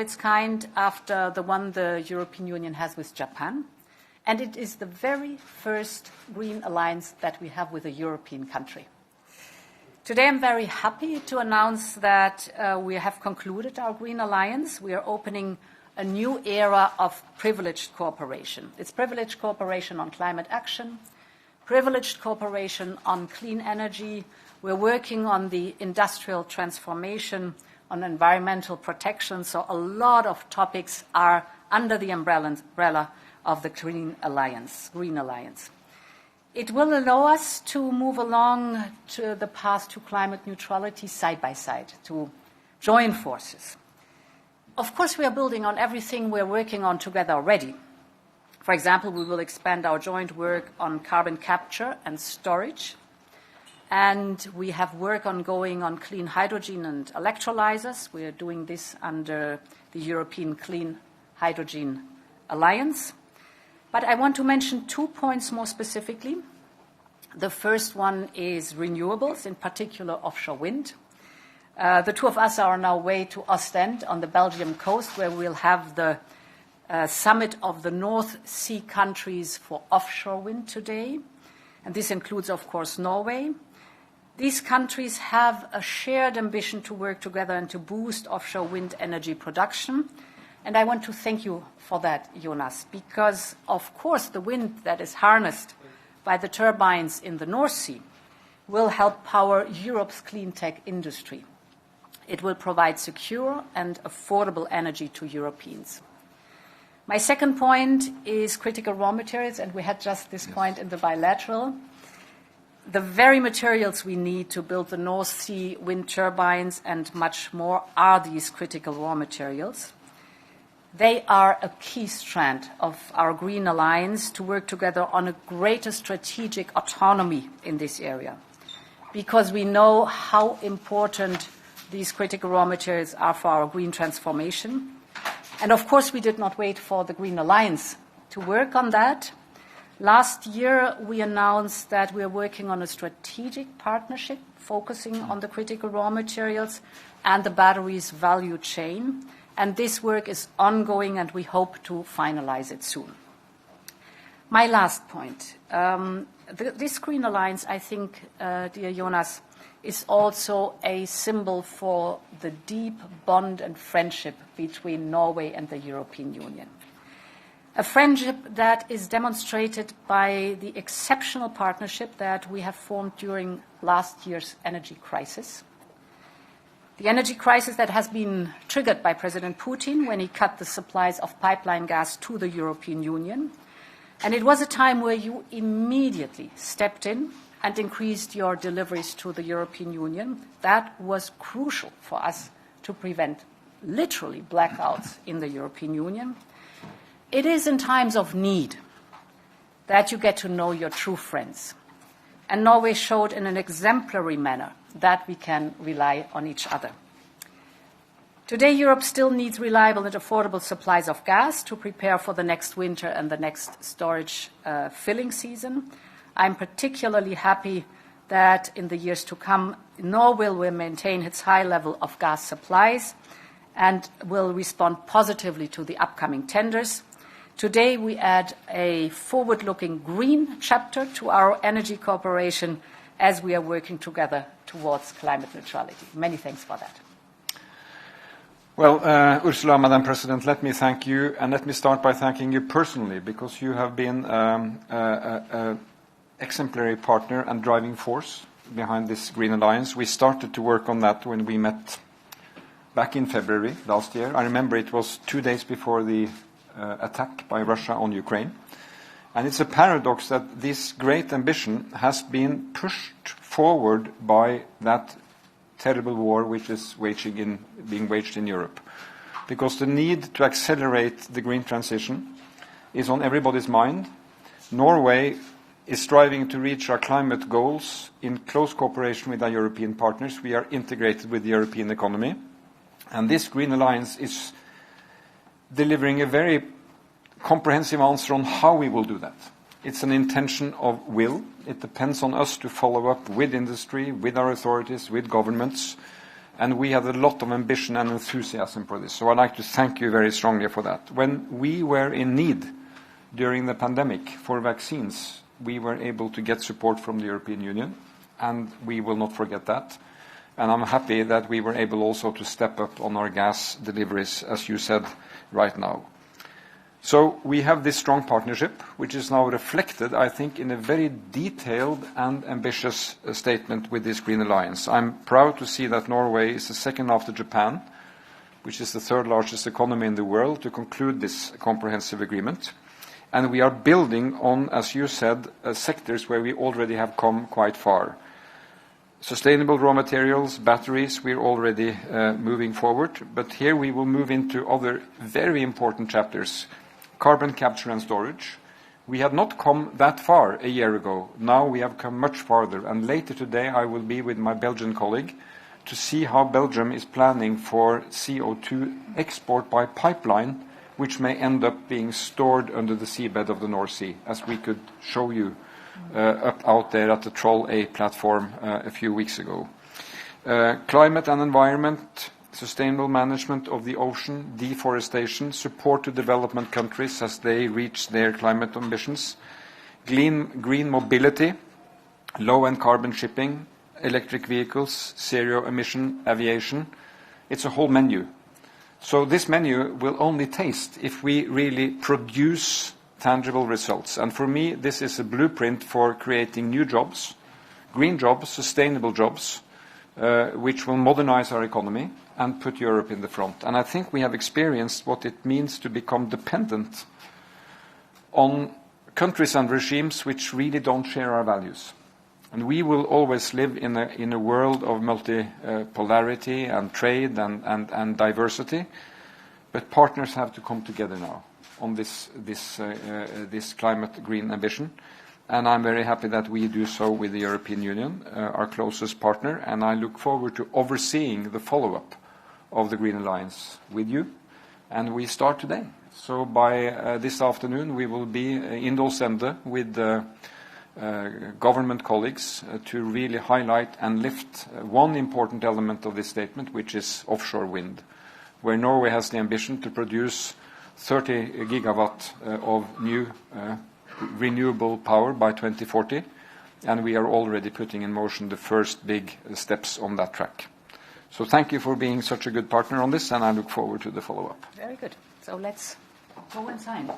its kind after the one the European Union has with Japan. And it is the very first green alliance that we have with a European country. Today I'm very happy to announce that we have concluded our green alliance. We are opening a new era of privileged cooperation. It's privileged cooperation on climate action, privileged cooperation on clean energy. We're working on the industrial transformation, on environmental protection. So a lot of topics are under the umbrella of the Green Alliance. It will allow us to move along to the path to climate neutrality side by side, to join forces. Of course, we are building on everything we're working on together already. For example, we will expand our joint work on carbon capture and storage. And we have work ongoing on clean hydrogen and electrolyzers. We are doing this under the European Clean Hydrogen Alliance. But I want to mention 2 points more specifically. The first one is renewables, in particular offshore wind. The two of us are on our way to Ostend on the Belgian coast, where we'll have the summit of the North Sea countries for offshore wind today. And this includes, of course, Norway. These countries have a shared ambition to work together and to boost offshore wind energy production. And I want to thank you for that, Jonas, because, of course, the wind that is harnessed by the turbines in the North Sea will help power Europe's clean tech industry. It will provide secure and affordable energy to Europeans. My second point is critical raw materials, and we had just this point in the bilateral. The very materials we need to build the North Sea wind turbines and much more are these critical raw materials. They are a key strand of our Green Alliance to work together on a greater strategic autonomy in this area, because we know how important these critical raw materials are for our green transformation. And of course, we did not wait for the Green Alliance to work on that. Last year, we announced that we are working on a strategic partnership focusing on the critical raw materials and the batteries value chain. And this work is ongoing, and we hope to finalize it soon. My last point. This Green Alliance, I think, dear Jonas, is also a symbol for the deep bond and friendship between Norway and the European Union. A friendship that is demonstrated by the exceptional partnership that we have formed during last year's energy crisis. The energy crisis that has been triggered by President Putin when he cut the supplies of pipeline gas to the European Union. And it was a time where you immediately stepped in and increased your deliveries to the European Union. That was crucial for us to prevent literally blackouts in the European Union. It is in times of need that you get to know your true friends. And Norway showed in an exemplary manner that we can rely on each other. Today, Europe still needs reliable and affordable supplies of gas to prepare for the next winter and the next storage filling season. I'm particularly happy that in the years to come, Norway will maintain its high level of gas supplies and will respond positively to the upcoming tenders. Today, we add a forward-looking green chapter to our energy cooperation as we are working together towards climate neutrality. Many thanks for that. Well, Ursula, Madam President, let me thank you, and let me start by thanking you personally, because you have been an exemplary partner and driving force behind this Green Alliance. We started to work on that when we met back in February last year. I remember it was 2 days before the attack by Russia on Ukraine. And it's a paradox that this great ambition has been pushed forward by that terrible war which is being waged in Europe. Because the need to accelerate the green transition is on everybody's mind. Norway is striving to reach our climate goals in close cooperation with our European partners. We are integrated with the European economy. And this Green Alliance is delivering a very comprehensive answer on how we will do that. It's an intention of will. It depends on us to follow up with industry, with our authorities, with governments, And we had a lot of ambition and enthusiasm for this. So I'd like to thank you very strongly for that. When we were in need during the pandemic for vaccines, we were able to get support from the European Union, and we will not forget that. And I'm happy that we were able also to step up on our gas deliveries, as you said right now. So we have this strong partnership, which is now reflected, I think, in a very detailed and ambitious statement with this Green Alliance. I'm proud to see that Norway is the second after Japan, which is the third largest economy in the world, to conclude this comprehensive agreement. And we are building on, as you said, sectors where we already have come quite far. Sustainable raw materials, batteries, we're already moving forward. But here we will move into other very important chapters. Carbon capture and storage. We had not come that far a year ago. Now we have come much farther. And later today I will be with my Belgian colleague to see how Belgium is planning for CO2 export by pipeline, which may end up being stored under the seabed of the North Sea, as we could show you out there at the Troll A platform a few weeks ago. Climate and environment, sustainable management of the ocean, deforestation, support to development countries as they reach their climate ambitions, green mobility, low and carbon shipping, electric vehicles, zero emission aviation. It's a whole menu. So this menu will only taste if we really produce tangible results. And for me, this is a blueprint for creating new jobs, green jobs, sustainable jobs, which will modernize our economy and put Europe in the front. And I think we have experienced what it means to become dependent on countries and regimes which really don't share our values. And we will always live in a world of multipolarity and trade and diversity, but partners have to come together now on this climate green ambition. And I'm very happy that we do so with the European Union, our closest partner, and I look forward to overseeing the follow-up of the Green Alliance with you. And we start today. So by this afternoon we will be in Ålesund with government colleagues to really highlight and lift one important element of this statement, which is offshore wind, where Norway has the ambition to produce 30 gigawatt of new renewable power by 2040, and we are already putting in motion the first big steps on that track. So thank you for being such a good partner on this, and I look forward to the follow-up. Very good. So let's go and sign.